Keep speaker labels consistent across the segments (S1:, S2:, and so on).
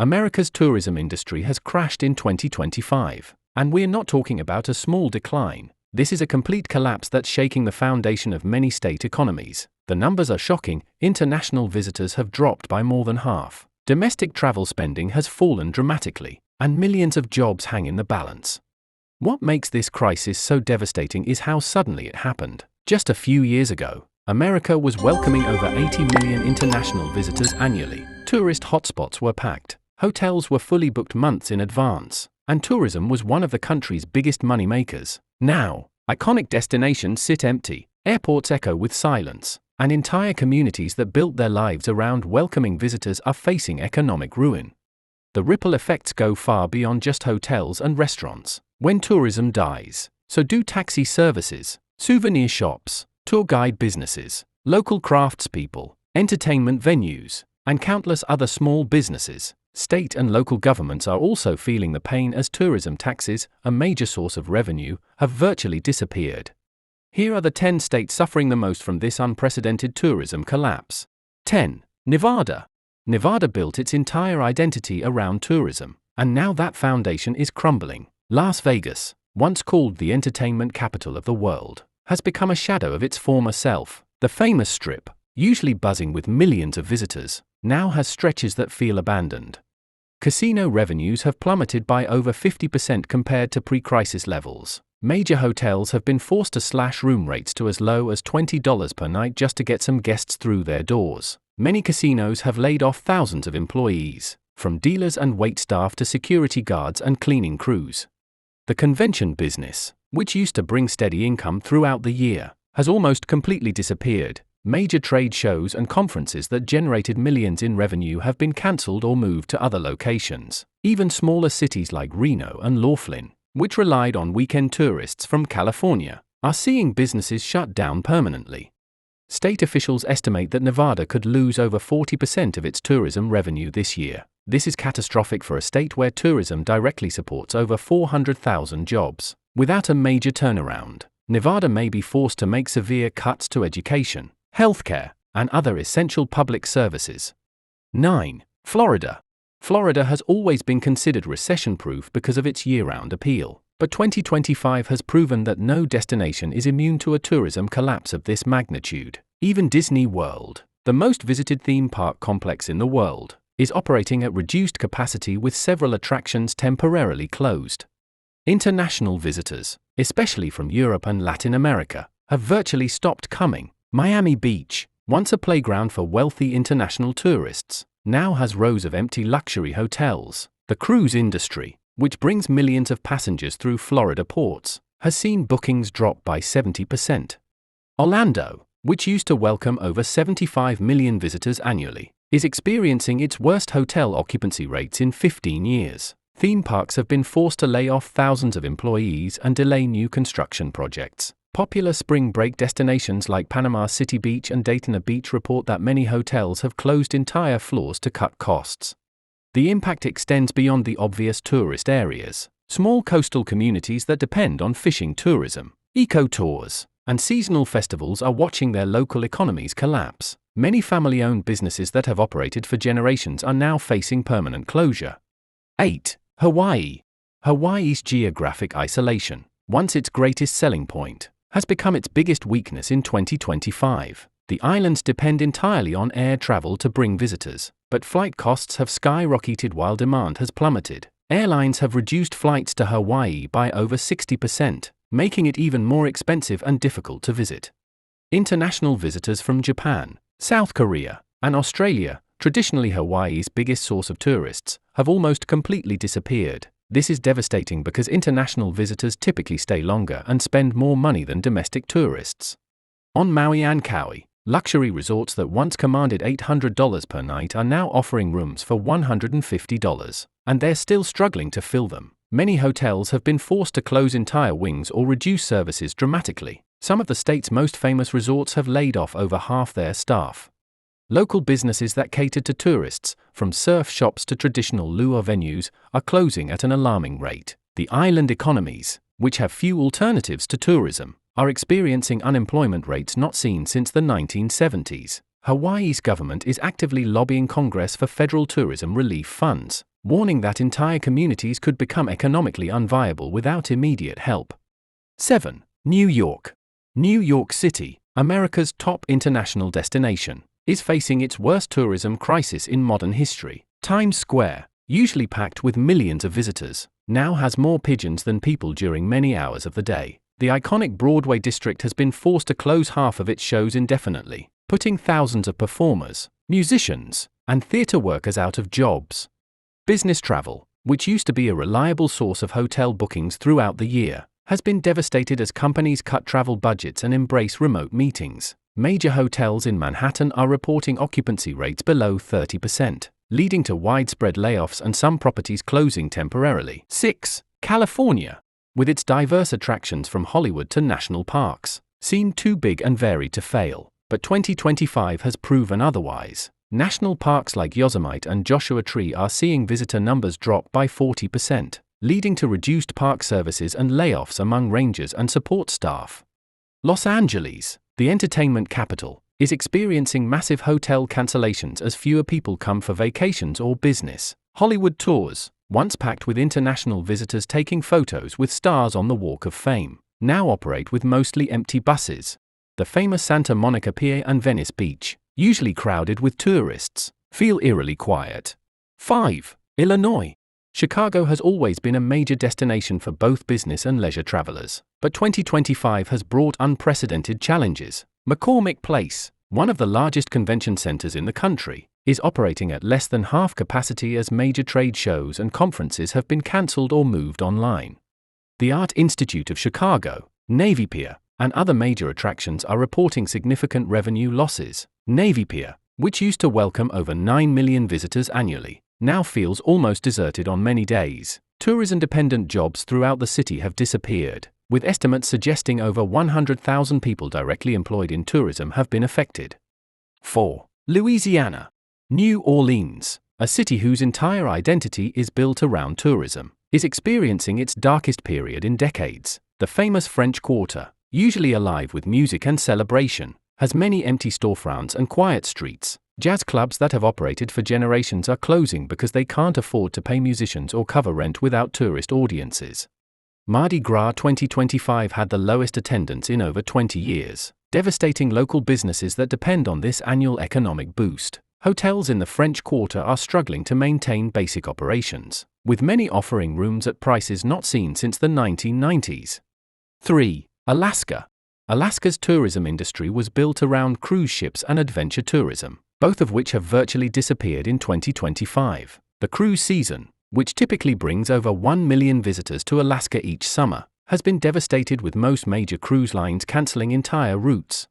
S1: America's tourism industry has crashed in 2025. And we're not talking about a small decline. This is a complete collapse that's shaking the foundation of many state economies. The numbers are shocking. International visitors have dropped by more than half. Domestic travel spending has fallen dramatically, and millions of jobs hang in the balance. What makes this crisis so devastating is how suddenly it happened. Just a few years ago, America was welcoming over 80 million international visitors annually. Tourist hotspots were packed. Hotels were fully booked months in advance, and tourism was one of the country's biggest money makers. Now, iconic destinations sit empty, airports echo with silence, and entire communities that built their lives around welcoming visitors are facing economic ruin. The ripple effects go far beyond just hotels and restaurants. When tourism dies, so do taxi services, souvenir shops, tour guide businesses, local craftspeople, entertainment venues, and countless other small businesses. State and local governments are also feeling the pain as tourism taxes, a major source of revenue, have virtually disappeared. Here are the 10 states suffering the most from this unprecedented tourism collapse. 10. Nevada. Nevada built its entire identity around tourism, and now that foundation is crumbling. Las Vegas, once called the entertainment capital of the world, has become a shadow of its former self. The famous Strip, usually buzzing with millions of visitors, now has stretches that feel abandoned. Casino revenues have plummeted by over 50% compared to pre-crisis levels. Major hotels have been forced to slash room rates to as low as $20 per night just to get some guests through their doors. Many casinos have laid off thousands of employees, from dealers and waitstaff to security guards and cleaning crews. The convention business, which used to bring steady income throughout the year, has almost completely disappeared. Major trade shows and conferences that generated millions in revenue have been cancelled or moved to other locations. Even smaller cities like Reno and Laughlin, which relied on weekend tourists from California, are seeing businesses shut down permanently. State officials estimate that Nevada could lose over 40% of its tourism revenue this year. This is catastrophic for a state where tourism directly supports over 400,000 jobs. Without a major turnaround, Nevada may be forced to make severe cuts to education, healthcare, and other essential public services. 9. Florida. Florida has always been considered recession-proof because of its year-round appeal, but 2025 has proven that no destination is immune to a tourism collapse of this magnitude. Even Disney World, the most visited theme park complex in the world, is operating at reduced capacity with several attractions temporarily closed. International visitors, especially from Europe and Latin America, have virtually stopped coming. Miami Beach, once a playground for wealthy international tourists, now has rows of empty luxury hotels. The cruise industry, which brings millions of passengers through Florida ports, has seen bookings drop by 70%. Orlando, which used to welcome over 75 million visitors annually, is experiencing its worst hotel occupancy rates in 15 years. Theme parks have been forced to lay off thousands of employees and delay new construction projects. Popular spring break destinations like Panama City Beach and Daytona Beach report that many hotels have closed entire floors to cut costs. The impact extends beyond the obvious tourist areas. Small coastal communities that depend on fishing tourism, eco-tours, and seasonal festivals are watching their local economies collapse. Many family-owned businesses that have operated for generations are now facing permanent closure. 8. Hawaii. Hawaii's geographic isolation, once its greatest selling point, has become its biggest weakness in 2025. The islands depend entirely on air travel to bring visitors, but flight costs have skyrocketed while demand has plummeted. Airlines have reduced flights to Hawaii by over 60%, making it even more expensive and difficult to visit. International visitors from Japan, South Korea, and Australia, traditionally Hawaii's biggest source of tourists, have almost completely disappeared. This is devastating because international visitors typically stay longer and spend more money than domestic tourists. On Maui and Kauai, luxury resorts that once commanded $800 per night are now offering rooms for $150, and they're still struggling to fill them. Many hotels have been forced to close entire wings or reduce services dramatically. Some of the state's most famous resorts have laid off over half their staff. Local businesses that cater to tourists, from surf shops to traditional luau venues, are closing at an alarming rate. The island economies, which have few alternatives to tourism, are experiencing unemployment rates not seen since the 1970s. Hawaii's government is actively lobbying Congress for federal tourism relief funds, warning that entire communities could become economically unviable without immediate help. 7. New York. New York City, America's top international destination, is facing its worst tourism crisis in modern history. Times Square, usually packed with millions of visitors, now has more pigeons than people during many hours of the day. The iconic Broadway district has been forced to close half of its shows indefinitely, putting thousands of performers, musicians, and theater workers out of jobs. Business travel, which used to be a reliable source of hotel bookings throughout the year, has been devastated as companies cut travel budgets and embrace remote meetings. Major hotels in Manhattan are reporting occupancy rates below 30%, leading to widespread layoffs and some properties closing temporarily. 6. California, with its diverse attractions from Hollywood to national parks, seem too big and varied to fail, but 2025 has proven otherwise. National parks like Yosemite and Joshua Tree are seeing visitor numbers drop by 40%, leading to reduced park services and layoffs among rangers and support staff. Los Angeles, the entertainment capital, is experiencing massive hotel cancellations as fewer people come for vacations or business. Hollywood tours, once packed with international visitors taking photos with stars on the Walk of Fame, now operate with mostly empty buses. The famous Santa Monica Pier and Venice Beach, usually crowded with tourists, feel eerily quiet. 5. Illinois. Chicago has always been a major destination for both business and leisure travelers, but 2025 has brought unprecedented challenges. McCormick Place, one of the largest convention centers in the country, is operating at less than half capacity as major trade shows and conferences have been cancelled or moved online. The Art Institute of Chicago, Navy Pier, and other major attractions are reporting significant revenue losses. Navy Pier, which used to welcome over 9 million visitors annually, now feels almost deserted on many days. Tourism-dependent jobs throughout the city have disappeared, with estimates suggesting over 100,000 people directly employed in tourism have been affected. 4. Louisiana. New Orleans, a city whose entire identity is built around tourism, is experiencing its darkest period in decades. The famous French Quarter, usually alive with music and celebration, has many empty storefronts and quiet streets. Jazz clubs that have operated for generations are closing because they can't afford to pay musicians or cover rent without tourist audiences. Mardi Gras 2025 had the lowest attendance in over 20 years, devastating local businesses that depend on this annual economic boost. Hotels in the French Quarter are struggling to maintain basic operations, with many offering rooms at prices not seen since the 1990s. 3. Alaska. Alaska's tourism industry was built around cruise ships and adventure tourism, both of which have virtually disappeared in 2025. The cruise season, which typically brings over 1 million visitors to Alaska each summer, has been devastated with most major cruise lines canceling entire routes.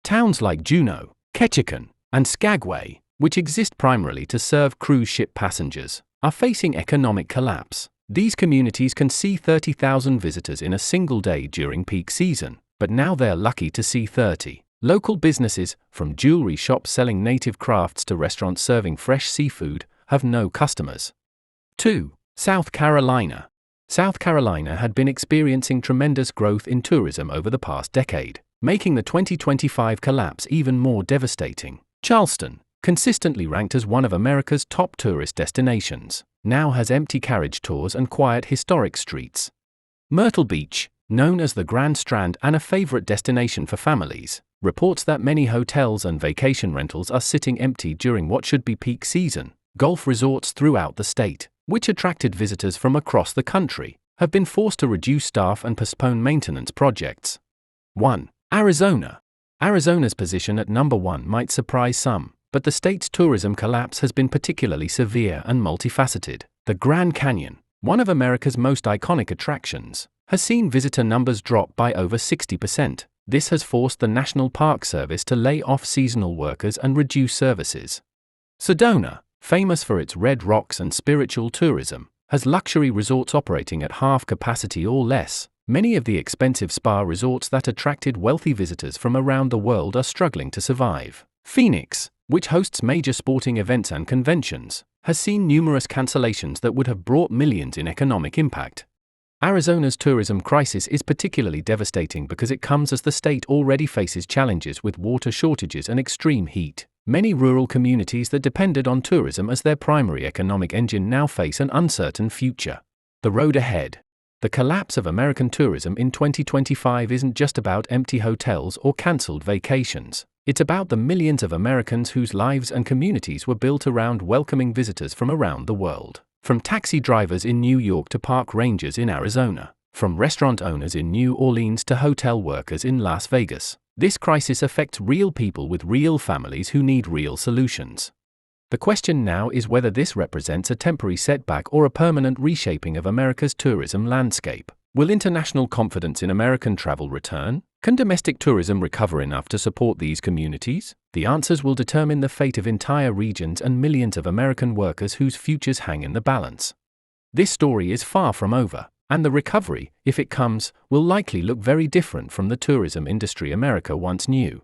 S1: Towns like Juneau, Ketchikan, and Skagway, which exist primarily to serve cruise ship passengers, are facing economic collapse. These communities can see 30,000 visitors in a single day during peak season, but now they're lucky to see 30. Local businesses, from jewelry shops selling native crafts to restaurants serving fresh seafood, have no customers. 2. South Carolina. South Carolina had been experiencing tremendous growth in tourism over the past decade, making the 2025 collapse even more devastating. Charleston, consistently ranked as one of America's top tourist destinations, now has empty carriage tours and quiet historic streets. Myrtle Beach, known as the Grand Strand and a favorite destination for families, reports that many hotels and vacation rentals are sitting empty during what should be peak season. Golf resorts throughout the state, which attracted visitors from across the country, have been forced to reduce staff and postpone maintenance projects. 1. Arizona. Arizona's position at number 1 might surprise some, but the state's tourism collapse has been particularly severe and multifaceted. The Grand Canyon, one of America's most iconic attractions, has seen visitor numbers drop by over 60%. This has forced the National Park Service to lay off seasonal workers and reduce services. Sedona, famous for its red rocks and spiritual tourism, has luxury resorts operating at half capacity or less. Many of the expensive spa resorts that attracted wealthy visitors from around the world are struggling to survive. Phoenix, which hosts major sporting events and conventions, has seen numerous cancellations that would have brought millions in economic impact. Arizona's tourism crisis is particularly devastating because it comes as the state already faces challenges with water shortages and extreme heat. Many rural communities that depended on tourism as their primary economic engine now face an uncertain future. The road ahead. The collapse of American tourism in 2025 isn't just about empty hotels or cancelled vacations. It's about the millions of Americans whose lives and communities were built around welcoming visitors from around the world. From taxi drivers in New York to park rangers in Arizona. From restaurant owners in New Orleans to hotel workers in Las Vegas. This crisis affects real people with real families who need real solutions. The question now is whether this represents a temporary setback or a permanent reshaping of America's tourism landscape. Will international confidence in American travel return? Can domestic tourism recover enough to support these communities? The answers will determine the fate of entire regions and millions of American workers whose futures hang in the balance. This story is far from over, and the recovery, if it comes, will likely look very different from the tourism industry America once knew.